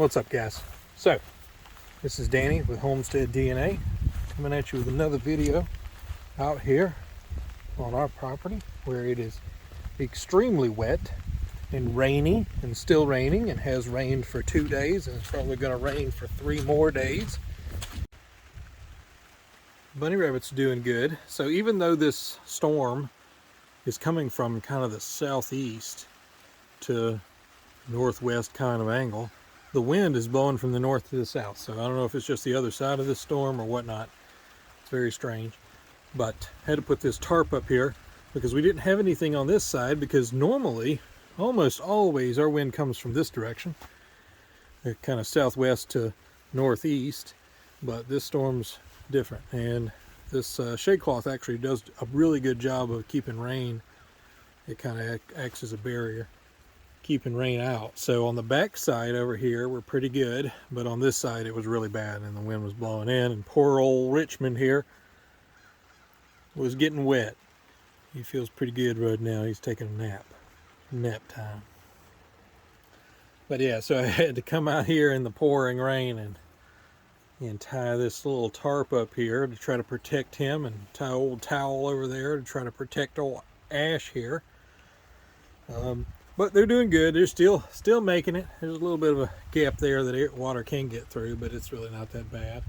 What's up, guys? So this is Danny with Homestead DNA coming at you with another video out here on our property where it is extremely wet and rainy, and still raining, and has rained for 2 days, and it's probably going to rain for 3 more days. Bunny rabbit's doing good. So even though this storm is coming from kind of the southeast to northwest kind of angle, the wind is blowing from the north to the south. So I don't know if it's just the other side of this storm or whatnot. It's very strange. But I had to put this tarp up here because we didn't have anything on this side, because normally, almost always, our wind comes from this direction, kind of southwest to northeast. But this storm's different, and this shade cloth actually does a really good job of keeping rain. It kind of acts as a barrier, keeping rain out. So on the back side over here we're pretty good, but on this side it was really bad, and the wind was blowing in, and poor old Richmond here was getting wet. He feels pretty good right now. He's taking a nap time. But yeah, so I had to come out here in the pouring rain and tie this little tarp up here to try to protect him, and tie an old towel over there to try to protect old Ash here. But they're doing good. They're still making it. There's a little bit of a gap there that water can get through, but it's really not that bad.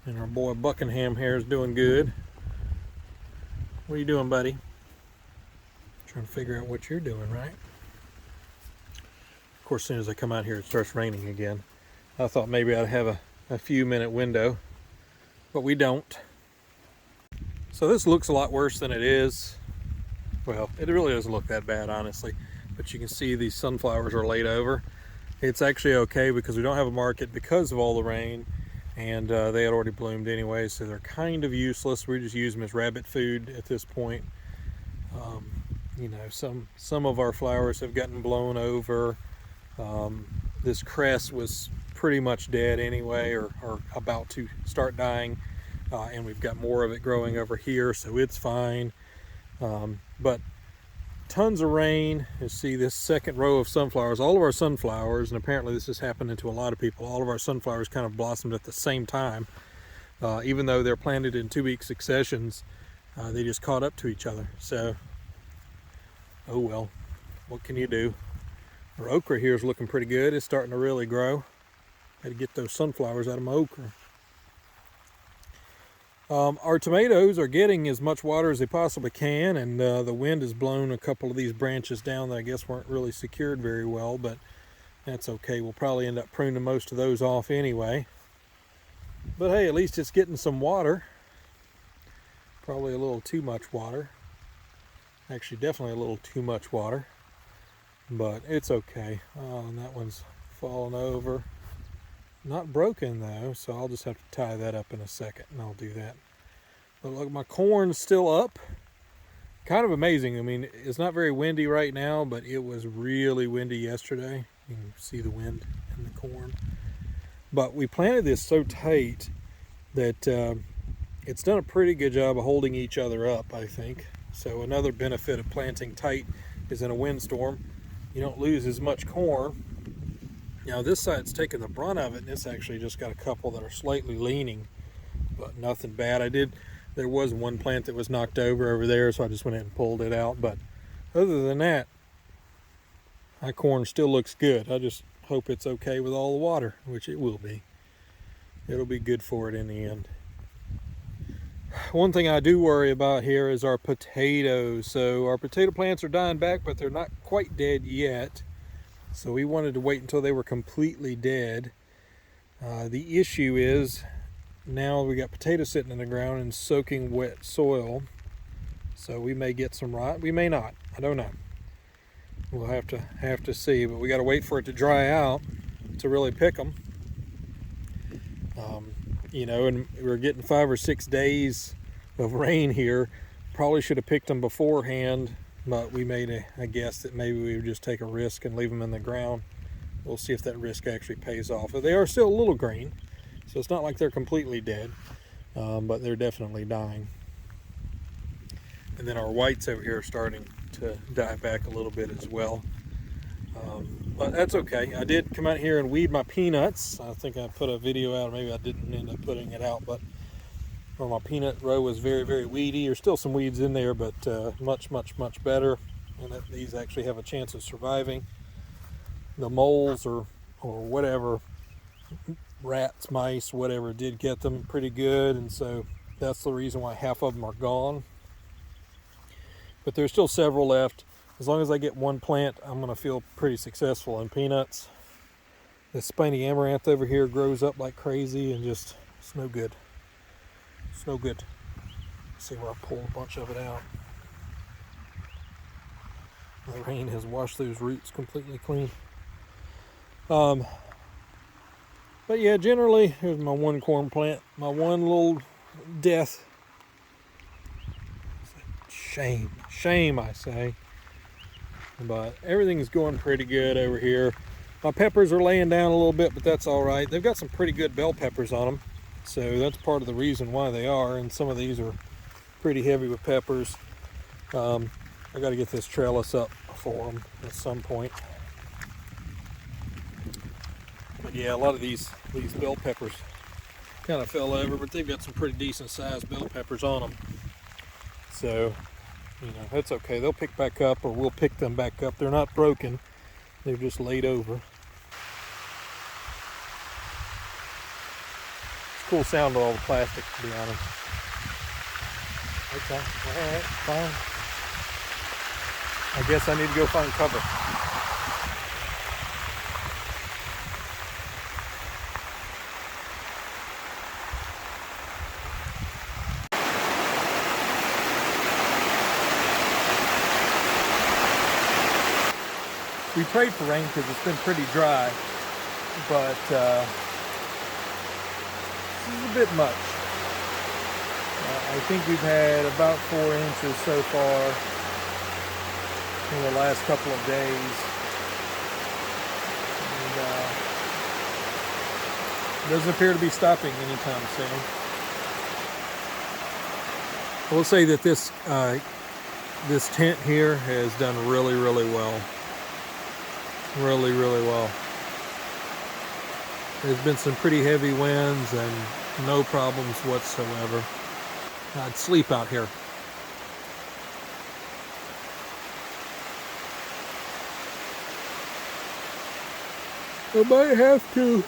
And our boy Buckingham here is doing good. What are you doing, buddy? Trying to figure out what you're doing, right? Of course, as soon as I come out here, it starts raining again. I thought maybe I'd have a few minute window, but we don't. So this looks a lot worse than it is. Well, it really doesn't look that bad, honestly, but you can see these sunflowers are laid over. It's actually okay because we don't have a market because of all the rain, and they had already bloomed anyway, so they're kind of useless. We just use them as rabbit food at this point. You know, some of our flowers have gotten blown over. This cress was pretty much dead anyway, or about to start dying, and we've got more of it growing over here, so it's fine. But tons of rain. You see this second row of sunflowers, all of our sunflowers, and apparently this is happening to a lot of people, all of our sunflowers kind of blossomed at the same time. Even though they're planted in 2-week successions, they just caught up to each other. So, oh well, what can you do? Our okra here is looking pretty good. It's starting to really grow. Got to get those sunflowers out of my okra. Our tomatoes are getting as much water as they possibly can, and the wind has blown a couple of these branches down that I guess weren't really secured very well, but that's okay. We'll probably end up pruning most of those off anyway. But hey, at least it's getting some water. Probably a little too much water. Actually, definitely a little too much water, but it's okay. Oh, and that one's fallen over. Not broken though, so I'll just have to tie that up in a second, and I'll do that. But look, my corn's still up. Kind of amazing. I mean, it's not very windy right now, but it was really windy yesterday. You can see the wind in the corn. But we planted this so tight that it's done a pretty good job of holding each other up, I think. So another benefit of planting tight is in a windstorm, you don't lose as much corn. Now this side's taking the brunt of it, and it's actually just got a couple that are slightly leaning, but nothing bad. There was one plant that was knocked over there, so I just went ahead and pulled it out. But other than that, my corn still looks good. I just hope it's okay with all the water, which it will be. It'll be good for it in the end. One thing I do worry about here is our potatoes. So our potato plants are dying back, but they're not quite dead yet. So we wanted to wait until they were completely dead. The issue is now we got potatoes sitting in the ground and soaking wet soil. So we may get some rot. We may not. I don't know. We'll have to see. But we got to wait for it to dry out to really pick them. You know, and we're getting 5 or 6 days of rain here. Probably should have picked them beforehand. But we made a guess that maybe we would just take a risk and leave them in the ground. We'll see if that risk actually pays off. But they are still a little green, so it's not like they're completely dead, but they're definitely dying. And then our whites over here are starting to die back a little bit as well. But that's okay. I did come out here and weed my peanuts. I think I put a video out, or maybe I didn't end up putting it out, but well, my peanut row was very, very weedy. There's still some weeds in there, but much, much, much better. And that these actually have a chance of surviving. The moles or whatever, rats, mice, whatever, did get them pretty good, and so that's the reason why half of them are gone. But there's still several left. As long as I get one plant, I'm going to feel pretty successful in peanuts. This spiny amaranth over here grows up like crazy and just, it's no good. It's no good. Let's see where I pulled a bunch of it out. The rain has washed those roots completely clean. But yeah, generally, here's my one corn plant, my one little death. Shame, I say. But everything's going pretty good over here. My peppers are laying down a little bit, but that's all right. They've got some pretty good bell peppers on them, so that's part of the reason why they are. And some of these are pretty heavy with peppers. I got to get this trellis up for them at some point. But yeah, a lot of these bell peppers kind of fell over, but they've got some pretty decent sized bell peppers on them. So, you know, that's okay. They'll pick back up, or we'll pick them back up. They're not broken. They're just laid over. It's a cool sound with all the plastic, to be honest. Okay, all right, fine. I guess I need to go find cover. We prayed for rain because it's been pretty dry, but this is a bit much. I think we've had about 4 inches so far in the last couple of days. And doesn't appear to be stopping anytime soon. I will say that this tent here has done really, really well. Really, really well. There's been some pretty heavy winds and no problems whatsoever. I'd sleep out here. I might have to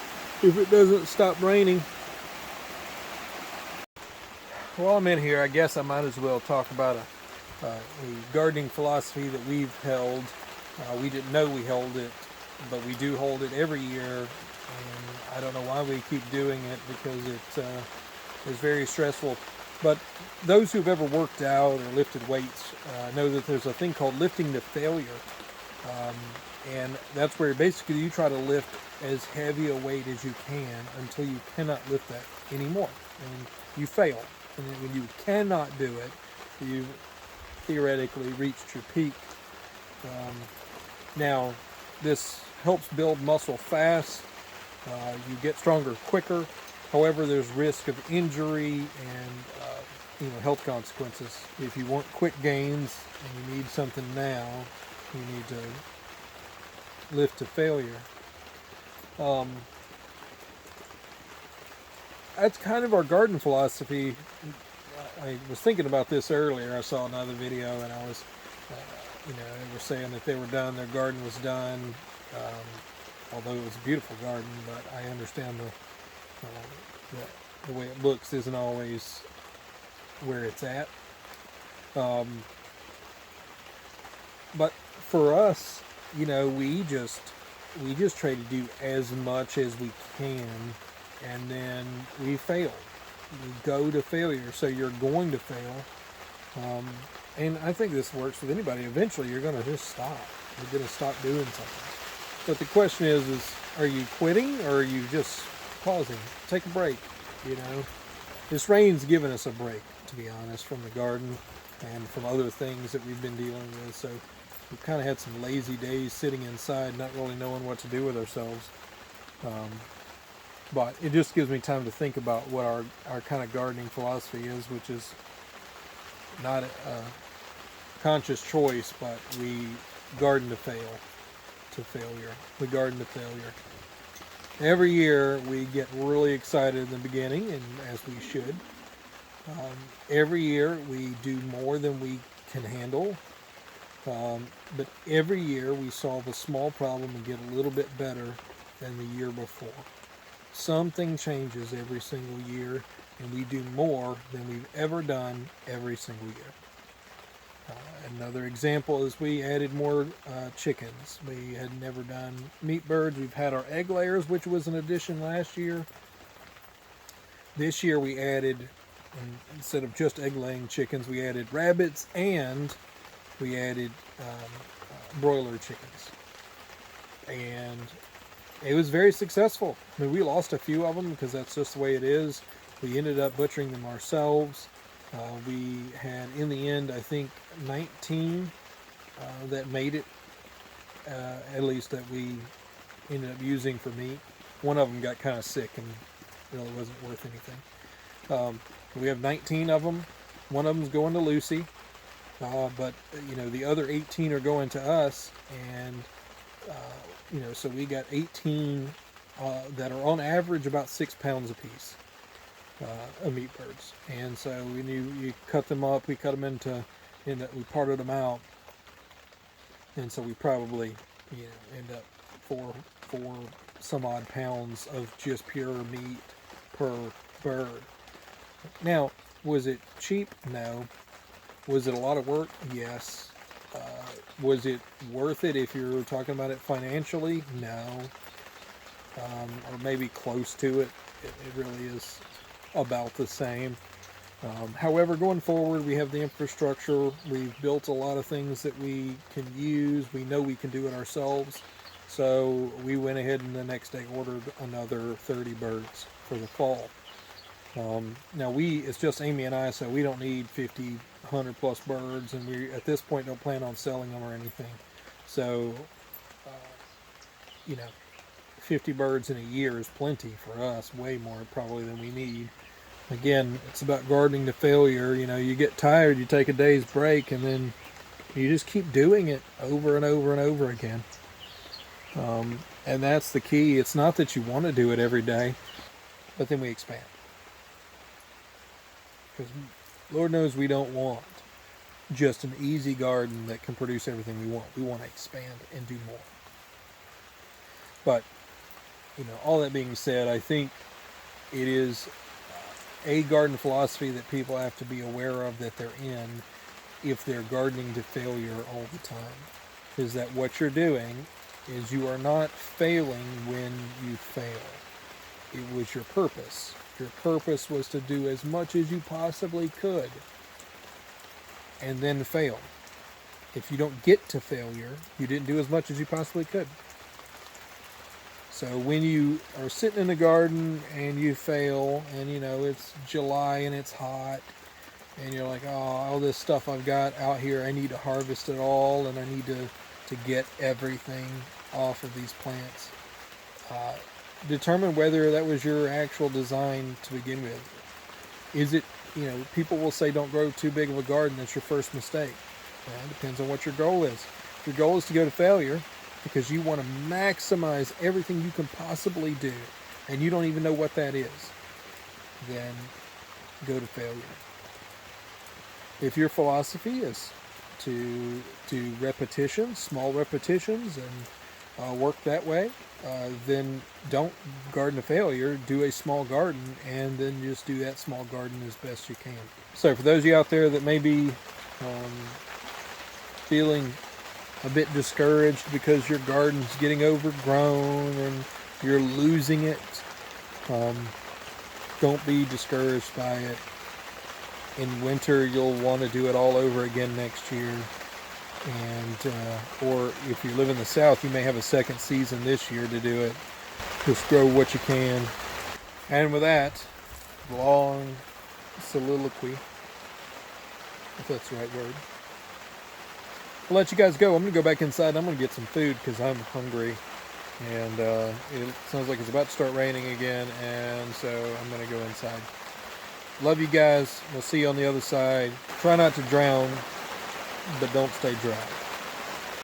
if it doesn't stop raining. While I'm in here, I guess I might as well talk about a gardening philosophy that we've held. We didn't know we held it, but we do hold it every year, and I don't know why we keep doing it, because it is very stressful. But those who've ever worked out or lifted weights know that there's a thing called lifting to failure, and that's where basically you try to lift as heavy a weight as you can until you cannot lift that anymore, and you fail. And then when you cannot do it, you've theoretically reached your peak. Now, this helps build muscle fast. You get stronger quicker. However, there's risk of injury and health consequences. If you want quick gains and you need something now, you need to lift to failure. That's kind of our garden philosophy. I was thinking about this earlier. I saw another video, and I was they were saying that they were done, their garden was done, although it was a beautiful garden, but I understand the way it looks isn't always where it's at. But for us, we just try to do as much as we can, and then we fail. We go to failure, so you're going to fail. And I think this works with anybody. Eventually, you're going to just stop. You're going to stop doing something. But the question is are you quitting, or are you just pausing? Take a break, This rain's given us a break, to be honest, from the garden and from other things that we've been dealing with. So we've kind of had some lazy days sitting inside, not really knowing what to do with ourselves. But it just gives me time to think about what our kind of gardening philosophy is, which is not a conscious choice, but we garden to fail. to failure, the garden to failure. Every year we get really excited in the beginning, and as we should. Every year we do more than we can handle, but every year we solve a small problem and get a little bit better than the year before. Something changes every single year, and we do more than we've ever done every single year. Another example is we added more chickens. We had never done meat birds. We've had our egg layers, which was an addition last year. This year we added, instead of just egg laying chickens, we added rabbits, and we added broiler chickens. And it was very successful. I mean, we lost a few of them because that's just the way it is. We ended up butchering them ourselves. We had, in the end, I think 19 that made it, at least that we ended up using for meat. One of them got kind of sick and really wasn't worth anything. We have 19 of them. One of them's going to Lucy, but the other 18 are going to us, and so we got 18 that are on average about 6 pounds apiece. Of meat birds, and so when you cut them up, we cut them we parted them out, and so we probably end up four some odd pounds of just pure meat per bird. Now, was it cheap? No. Was it a lot of work? Yes. Was it worth it if you're talking about it financially? No. Or maybe close to it. It really is about the same. However, going forward, we have the infrastructure. We've built a lot of things that we can use. We know we can do it ourselves. So we went ahead and the next day ordered another 30 birds for the fall. Now it's just Amy and I, so we don't need 50, 100 plus birds, and we at this point don't plan on selling them or anything. So, 50 birds in a year is plenty for us, way more probably than we need. Again, it's about gardening to failure. You get tired, you take a day's break, and then you just keep doing it over and over and over again. And that's the key. It's not that you want to do it every day, but then we expand. Because Lord knows we don't want just an easy garden that can produce everything we want. We want to expand and do more. But all that being said, I think it is a garden philosophy that people have to be aware of that they're in if they're gardening to failure all the time. Is that what you're doing is you are not failing when you fail. It was your purpose. Your purpose was to do as much as you possibly could and then fail. If you don't get to failure, you didn't do as much as you possibly could. So when you are sitting in the garden and you fail, and it's July and it's hot, and you're like, oh, all this stuff I've got out here, I need to harvest it all, and I need to get everything off of these plants. Determine whether that was your actual design to begin with. Is it, people will say don't grow too big of a garden, that's your first mistake. Well, it depends on what your goal is. If your goal is to go to failure, because you want to maximize everything you can possibly do, and you don't even know what that is, then go to failure. If your philosophy is to do repetitions, small repetitions, and work that way, then don't garden to failure. Do a small garden, and then just do that small garden as best you can. So for those of you out there that may be feeling a bit discouraged because your garden's getting overgrown and you're losing it, don't be discouraged by it. In winter, you'll want to do it all over again next year. And or if you live in the South, you may have a second season this year to do it. Just grow what you can. And with that long soliloquy, if that's the right word, I'll let you guys go. I'm going to go back inside. I'm going to get some food because I'm hungry. And it sounds like it's about to start raining again. And so I'm going to go inside. Love you guys. We'll see you on the other side. Try not to drown, but don't stay dry.